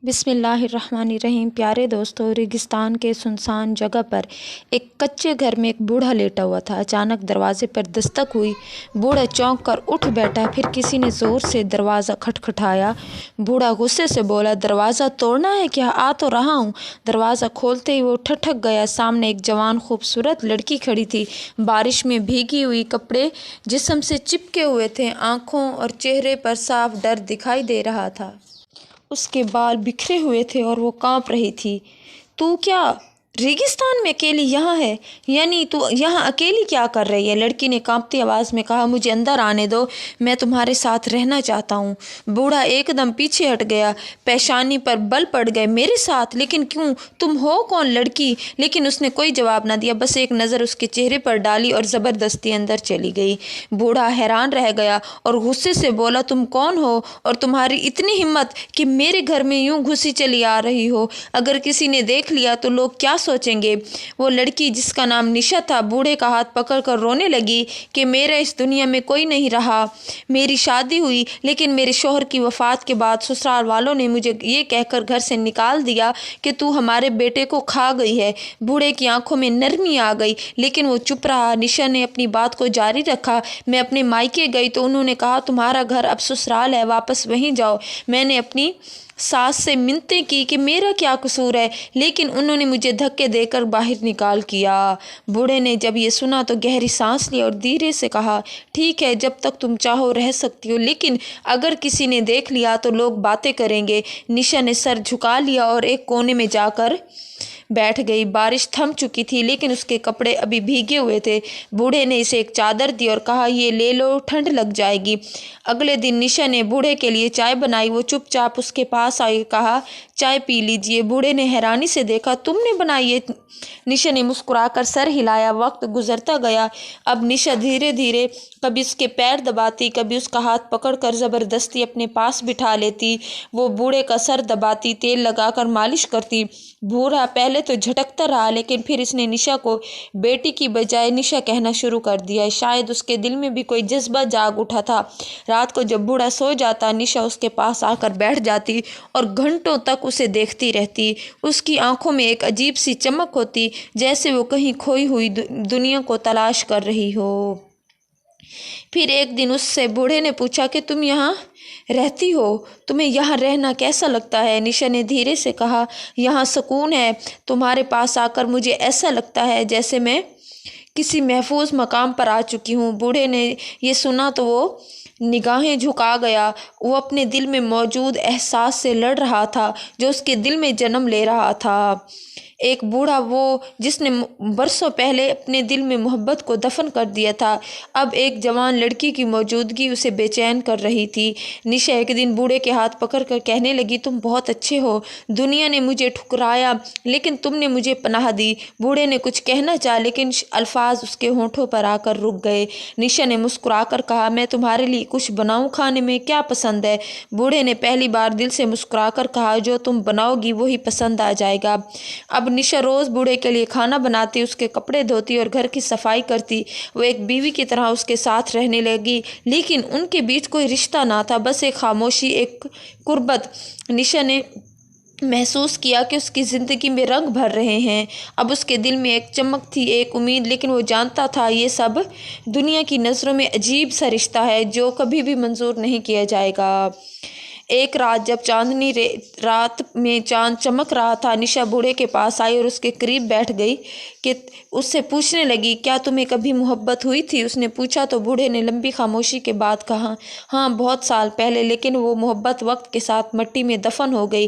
بسم اللہ الرحمن الرحیم۔ پیارے دوستو، ریگستان کے سنسان جگہ پر ایک کچے گھر میں ایک بوڑھا لیٹا ہوا تھا۔ اچانک دروازے پر دستک ہوئی۔ بوڑھا چونک کر اٹھ بیٹھا۔ پھر کسی نے زور سے دروازہ کھٹکھٹایا۔ بوڑھا غصے سے بولا، دروازہ توڑنا ہے کیا؟ آ تو رہا ہوں۔ دروازہ کھولتے ہی وہ ٹھٹک گیا۔ سامنے ایک جوان خوبصورت لڑکی کھڑی تھی۔ بارش میں بھیگی ہوئی، کپڑے جسم سے چپکے ہوئے تھے، آنکھوں اور چہرے پر صاف ڈر دکھائی دے رہا تھا۔ اس کے بال بکھرے ہوئے تھے اور وہ کانپ رہی تھی۔ تو کیا ریگستان میں اکیلی یہاں ہے؟ یعنی تو یہاں اکیلی کیا کر رہی ہے؟ لڑکی نے کانپتی آواز میں کہا، مجھے اندر آنے دو، میں تمہارے ساتھ رہنا چاہتا ہوں۔ بوڑھا ایک دم پیچھے ہٹ گیا، پیشانی پر بل پڑ گئے۔ میرے ساتھ؟ لیکن کیوں؟ تم ہو کون؟ لڑکی لیکن اس نے کوئی جواب نہ دیا، بس ایک نظر اس کے چہرے پر ڈالی اور زبردستی اندر چلی گئی۔ بوڑھا حیران رہ گیا اور غصے سے بولا، تم کون ہو اور تمہاری اتنی ہمت کہ میرے گھر میں یوں گھسی چلی آ رہی ہو؟ اگر کسی نے دیکھ لیا تو لوگ کیا سوچیں گے؟ وہ لڑکی جس کا نام نشا تھا، بوڑھے کا ہاتھ پکڑ کر رونے لگی کہ میرا اس دنیا میں کوئی نہیں رہا۔ میری شادی ہوئی لیکن میرے شوہر کی وفات کے بعد سسرال والوں نے مجھے یہ کہہ کر گھر سے نکال دیا کہ تو ہمارے بیٹے کو کھا گئی ہے۔ بوڑھے کی آنکھوں میں نرمی آ گئی لیکن وہ چپ رہا۔ نشا نے اپنی بات کو جاری رکھا، میں اپنے مائکے گئی تو انہوں نے کہا تمہارا گھر اب سسرال ہے، واپس وہیں جاؤ۔ میں نے اپنی ساس سے منتیں کی کہ میرا کیا قصور ہے، لیکن انہوں نے مجھے دھکے دے کر باہر نکال کیا۔ بوڑھے نے جب یہ سنا تو گہری سانس لی اور دھیرے سے کہا، ٹھیک ہے، جب تک تم چاہو رہ سکتی ہو، لیکن اگر کسی نے دیکھ لیا تو لوگ باتیں کریں گے۔ نشا نے سر جھکا لیا اور ایک کونے میں جا کر بیٹھ گئی۔ بارش تھم چکی تھی لیکن اس کے کپڑے ابھی بھیگے ہوئے تھے۔ بوڑھے نے اسے ایک چادر دی اور کہا، یہ لے لو، ٹھنڈ لگ جائے گی۔ اگلے دن نشا نے بوڑھے کے لیے چائے بنائی۔ وہ چپ چاپ اس کے پاس آئی، کہا، چائے پی لیجیے۔ بوڑھے نے حیرانی سے دیکھا، تم نے بنائی ہے؟ نشا نے مسکرا کر سر ہلایا۔ وقت گزرتا گیا۔ اب نشا دھیرے دھیرے کبھی اس کے پیر دباتی، کبھی اس کا ہاتھ پکڑ کر زبردستی اپنے پاس بٹھا لیتی۔ وہ بوڑھے کا سر دباتی، تیل لگا کر مالش کرتی۔ بوڑھا پہلے تو جھٹکتا رہا لیکن پھر اس نے نشا کو بیٹی کی بجائے نشا کہنا شروع کر دیا۔ شاید اس کے دل میں بھی کوئی جذبہ جاگ اٹھا تھا۔ رات کو جب بوڑھا سو جاتا، نشا اس کے پاس آ کر بیٹھ جاتی اور گھنٹوں تک اسے دیکھتی رہتی۔ اس کی آنکھوں میں ایک عجیب سی چمک ہوتی، جیسے وہ کہیں کھوئی ہوئی دنیا کو تلاش کر رہی ہو۔ پھر ایک دن اس سے بوڑھے نے پوچھا کہ تم یہاں رہتی ہو، تمہیں یہاں رہنا کیسا لگتا ہے؟ نشا نے دھیرے سے کہا، یہاں سکون ہے۔ تمہارے پاس آ کر مجھے ایسا لگتا ہے جیسے میں کسی محفوظ مقام پر آ چکی ہوں۔ بوڑھے نے یہ سنا تو وہ نگاہیں جھکا گیا۔ وہ اپنے دل میں موجود احساس سے لڑ رہا تھا جو اس کے دل میں جنم لے رہا تھا۔ ایک بوڑھا، وہ جس نے برسوں پہلے اپنے دل میں محبت کو دفن کر دیا تھا، اب ایک جوان لڑکی کی موجودگی اسے بے چین کر رہی تھی۔ نشا ایک دن بوڑھے کے ہاتھ پکڑ کر کہنے لگی، تم بہت اچھے ہو، دنیا نے مجھے ٹھکرایا لیکن تم نے مجھے پناہ دی۔ بوڑھے نے کچھ کہنا چاہا لیکن الفاظ اس کے ہونٹوں پر آ کر رک گئے۔ نشا نے مسکرا کر کہا، میں تمہارے لیے کچھ بناؤں؟ کھانے میں کیا پسند ہے؟ بوڑھے نے پہلی بار دل سے مسکرا کر کہا، جو تم بناؤ گی وہی پسند آ جائے گا۔ اب نشا روز بوڑھے کے لیے کھانا بناتی، اس کے کپڑے دھوتی اور گھر کی صفائی کرتی۔ وہ ایک بیوی کی طرح اس کے ساتھ رہنے لگی لیکن ان کے بیچ کوئی رشتہ نہ تھا، بس ایک خاموشی، ایک قربت۔ نشا نے محسوس کیا کہ اس کی زندگی میں رنگ بھر رہے ہیں۔ اب اس کے دل میں ایک چمک تھی، ایک امید، لیکن وہ جانتا تھا یہ سب دنیا کی نظروں میں عجیب سا رشتہ ہے جو کبھی بھی منظور نہیں کیا جائے گا۔ ایک رات جب چاندنی رات میں چاند چمک رہا تھا، نشا بوڑھے کے پاس آئی اور اس کے قریب بیٹھ گئی کہ اس سے پوچھنے لگی، کیا تمہیں کبھی محبت ہوئی تھی؟ اس نے پوچھا تو بوڑھے نے لمبی خاموشی کے بعد کہا، ہاں، بہت سال پہلے، لیکن وہ محبت وقت کے ساتھ مٹی میں دفن ہو گئی۔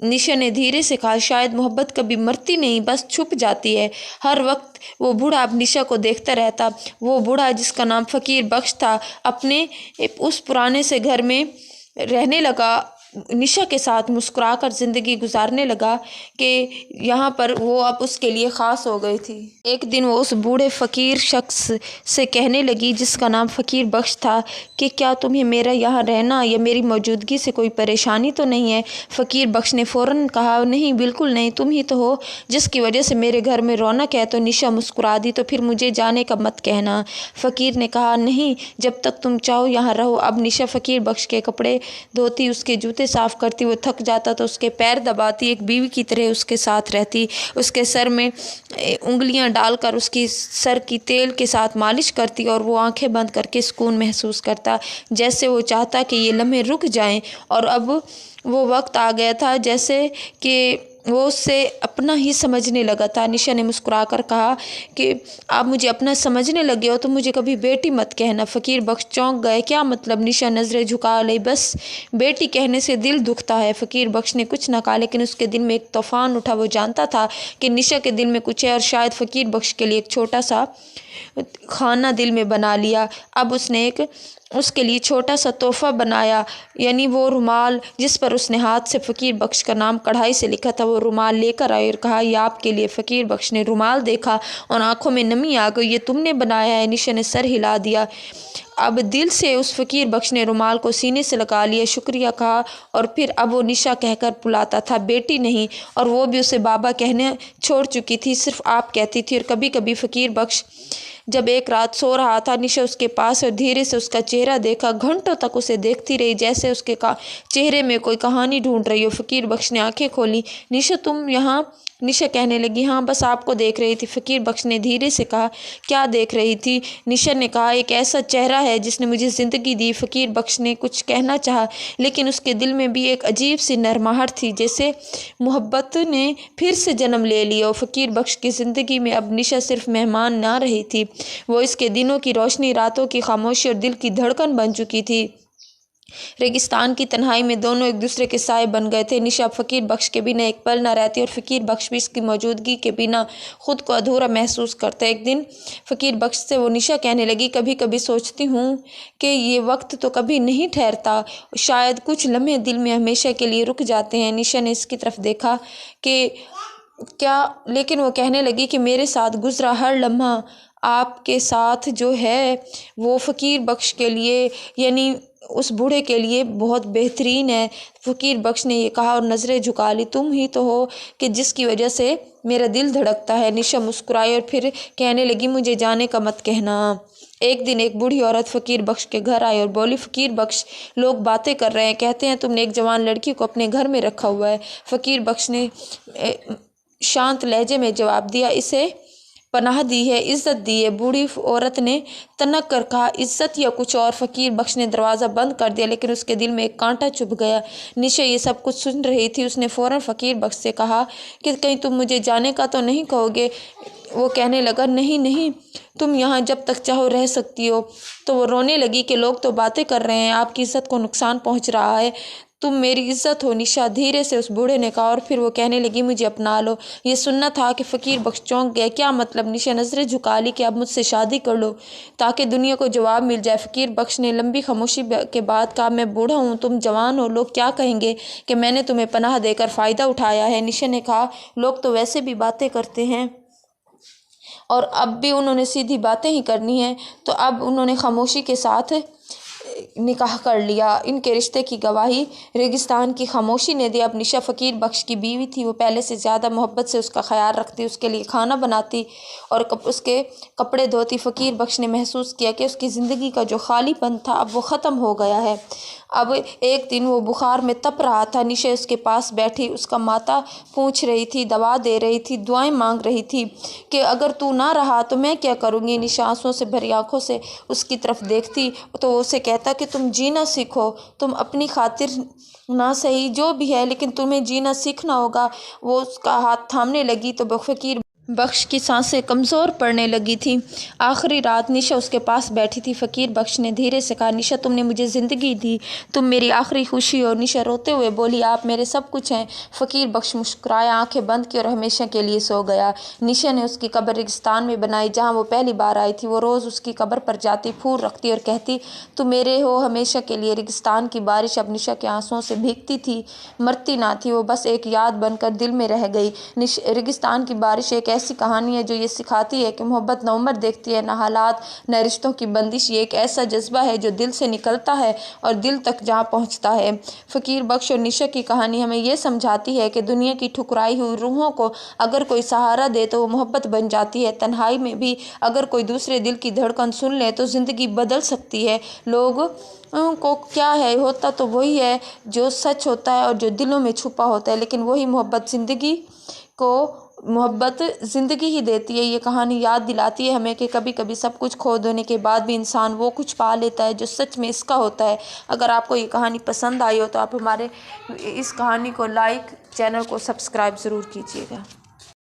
نشا نے دھیرے سے کہا، شاید محبت کبھی مرتی نہیں، بس چھپ جاتی ہے۔ ہر وقت وہ بوڑھا اب نشا کو دیکھتا رہتا۔ وہ بوڑھا جس کا نام فقیر بخش تھا، اپنے اس پرانے سے گھر میں رہنے لگا، نشا کے ساتھ مسکرا کر زندگی گزارنے لگا کہ یہاں پر وہ اب اس کے لیے خاص ہو گئی تھی۔ ایک دن وہ اس بوڑھے فقیر شخص سے کہنے لگی جس کا نام فقیر بخش تھا کہ کیا تمہیں میرا یہاں رہنا یا میری موجودگی سے کوئی پریشانی تو نہیں ہے؟ فقیر بخش نے فوراً کہا، نہیں، بالکل نہیں، تم ہی تو ہو جس کی وجہ سے میرے گھر میں رونق ہے۔ تو نشا مسکرا دی، تو پھر مجھے جانے کا مت کہنا۔ فقیر نے کہا، نہیں، جب تک تم چاہو یہاں رہو۔ اب نشا فقیر بخش کے کپڑے دھوتی، اس کے جوتے जूते साफ़ करती, वो थक जाता तो उसके पैर दबाती, एक बीवी की तरह उसके साथ रहती, उसके सर में उंगलियां डालकर उसकी सर की तेल के साथ मालिश करती और वो आंखें बंद करके सुकून महसूस करता, जैसे वो चाहता कि ये लम्हे रुक जाएं। और अब वो वक्त आ गया था जैसे कि वो उससे अपना ही समझने लगा था। निशा ने मुस्कुराकर कहा कि आप मुझे अपना समझने लगे हो तो मुझे कभी बेटी मत कहना। फ़कीर बख्श चौंक गए। क्या मतलब? निशा नज़रें झुका ली। बस बेटी कहने से दिल दुखता है। फ़कीर बख्श ने कुछ न कहा, लेकिन उसके दिल में एक तूफ़ान उठा। वो जानता था कि निशा के दिल में कुछ है और शायद फ़कीर बख्श के लिए एक छोटा सा खाना दिल में बना लिया। अब उसने उसके लिए छोटा सा तोहफ़ा बनाया, यानी वो रुमाल जिस पर उसने हाथ से फ़कीर बख्श का नाम कढ़ाई से लिखा था, वो रुमाल लेकर आए और कहा, ये आपके लिए। फ़कीर बख्श ने रुमाल देखा और आंखों में नमी आ गई। ये तुमने बनाया है? निशा ने सर हिला दिया। अब दिल से उस फ़कीर बख्श ने रुमाल को सीने से लगा लिया, शुक्रिया कहा और फिर अब वो निशा कहकर बुलाता था, बेटी नहीं। और वो भी उसे बाबा कहने छोड़ चुकी थी, सिर्फ आप कहती थी। और कभी कभी फ़कीर बख्श जब एक रात सो रहा था, निशा उसके पास और धीरे से उसका चेहरा देखा। घंटों तक उसे देखती रही, जैसे उसके चेहरे में कोई कहानी ढूंढ रही हो। फ़कीर बख्श ने आंखें खोली। निशा तुम यहाँ? निशा कहने लगी, हाँ बस आपको देख रही थी। फ़कीर बख्श ने धीरे से कहा, क्या देख रही थी? निशा ने कहा, एक ऐसा चेहरा है जिसने मुझे ज़िंदगी दी। फ़कीर बख्श ने कुछ कहना चाहा, लेकिन उसके दिल में भी एक अजीब सी नरमाहट थी, जैसे मोहब्बत ने फिर से जन्म ले लिया। फ़कीर बख्श की ज़िंदगी में अब निशा सिर्फ मेहमान ना रही थी, वो इसके दिनों की रोशनी, रातों की खामोशी और दिल की धड़कन बन चुकी थी। रेगिस्तान की तन्हाई में दोनों एक दूसरे के साए बन गए थे। निशा फ़कीर बख्श के बिना एक पल न रहती और फ़कीर बख्श भी इसकी मौजूदगी के बिना खुद को अधूरा महसूस करता। एक दिन फ़कीर बख्श से वो निशा कहने लगी, कभी कभी सोचती हूँ कि ये वक्त तो कभी नहीं ठहरता, शायद कुछ लम्हे दिल में हमेशा के लिए रुक जाते हैं। निशा ने इसकी तरफ देखा कि क्या, लेकिन वो कहने लगी कि मेरे साथ गुजरा हर लम्हा आपके साथ जो है वो फ़कीर बख्श के लिए, यानी उस बूढ़े के लिए बहुत बेहतरीन है। फ़कीर बख्श ने ये कहा और नज़रें झुका ली। तुम ही तो हो कि जिसकी वजह से मेरा दिल धड़कता है। निशा मुस्कुराई और फिर कहने लगी, मुझे जाने का मत कहना। एक दिन एक बूढ़ी औरत फ़कीर बख्श के घर आई और बोली, फ़कीर बख्श, लोग बातें कर रहे हैं, कहते हैं तुमने एक जवान लड़की को अपने घर में रखा हुआ है। फ़कीर बख्श ने शांत लहजे में जवाब दिया, इसे पनाह दी है, इज़्ज़त दी है। बूढ़ी औरत ने तनक कर कहा, इज़्ज़त या कुछ और? फ़कीर बख्श ने दरवाज़ा बंद कर दिया, लेकिन उसके दिल में एक कांटा चुभ गया। निशा ये सब कुछ सुन रही थी। उसने फ़ौरन फ़कीर बख्श से कहा कि कहीं तुम मुझे जाने का तो नहीं कहोगे? वो कहने लगा, नहीं नहीं, तुम यहाँ जब तक चाहो रह सकती हो। तो वो रोने लगी कि लोग तो बातें कर रहे हैं, आपकी इज़्ज़त को नुकसान पहुँच रहा है, तुम मेरी इज़्ज़त हो। निशा धीरे से उस बूढ़े ने कहा और फिर वो कहने लगी, मुझे अपना लो। ये सुनना था कि फ़कीर बख्श चौंक गया। क्या मतलब? निशा नज़रें झुका ली कि अब मुझसे शादी कर लो ताकि दुनिया को जवाब मिल जाए। फ़कीर बख्श ने लंबी खामोशी के बाद कहा, मैं बूढ़ा हूँ, तुम जवान हो, लोग क्या कहेंगे कि मैंने तुम्हें पनाह देकर फ़ायदा उठाया है? निशा ने कहा, लोग तो वैसे भी बातें करते हैं और अब भी उन्होंने सीधी बातें ही करनी है। तो अब उन्होंने खामोशी के साथ निकाह कर लिया। इनके रिश्ते की गवाही रेगिस्तान की खामोशी ने दी। अब निशा फ़कीर बख्श की बीवी थी। वो पहले से ज़्यादा मोहब्बत से उसका ख्याल रखती, उसके लिए खाना बनाती और उसके कपड़े धोती। फ़कीर बख्श ने महसूस किया कि उसकी ज़िंदगी का जो खालीपन था अब वो ख़त्म हो गया है। अब एक दिन वो बुखार में तप रहा था। निशा उसके पास बैठी, उसका माथा पूछ रही थी, दवा दे रही थी, दुआएं मांग रही थी कि अगर तू ना रहा तो मैं क्या करूँगी। निशा आंसुओं से भरी आंखों से उसकी तरफ देखती तो वो उसे कहता कि तुम जीना सीखो, तुम अपनी खातिर ना सही जो भी है, लेकिन तुम्हें जीना सीखना होगा। वो उसका हाथ थामने लगी तो फ़कीर बख्श की सांसें कमज़ोर पड़ने लगी थी। आखिरी रात निशा उसके पास बैठी थी। फ़कीर बख्श ने धीरे से कहा, निशा तुमने मुझे ज़िंदगी दी, तुम मेरी आखिरी खुशी हो। निशा रोते हुए बोली, आप मेरे सब कुछ हैं। फ़कीर बख्श मुस्कुराया, आंखें बंद की और हमेशा के लिए सो गया। निशा ने उसकी कब्र रेगिस्तान में बनाई जहाँ वो पहली बार आई थी। वो रोज़ उसकी कब्र पर जाती, फूल रखती और कहती, तुम मेरे हो हमेशा के लिए। रेगिस्तान की बारिश अब निशा के आंसुओं से भीगती थी, मरती ना थी, वो बस एक याद बनकर दिल में रह गई। रेगिस्तान की बारिश एक ऐसी कहानी है जो ये सिखाती है कि मोहब्बत न उम्र देखती है, न हालात, न रिश्तों की बंदिश। ये एक ऐसा जज्बा है जो दिल से निकलता है और दिल तक जा पहुंचता है। फ़कीर बख्श और निशा की कहानी हमें ये समझाती है कि दुनिया की ठुकराई हुई रूहों को अगर कोई सहारा दे तो वो मोहब्बत बन जाती है। तन्हाई में भी अगर कोई दूसरे दिल की धड़कन सुन ले तो ज़िंदगी बदल सकती है। लोग को क्या है, होता तो वही है जो सच होता है और जो दिलों में छुपा होता है, लेकिन वही मोहब्बत ज़िंदगी ही देती है। ये कहानी याद दिलाती है हमें कि कभी कभी सब कुछ खो देने के बाद भी इंसान वो कुछ पा लेता है जो सच में इसका होता है। अगर आपको ये कहानी पसंद आई हो तो आप हमारे इस कहानी को लाइक, चैनल को सब्सक्राइब ज़रूर कीजिएगा।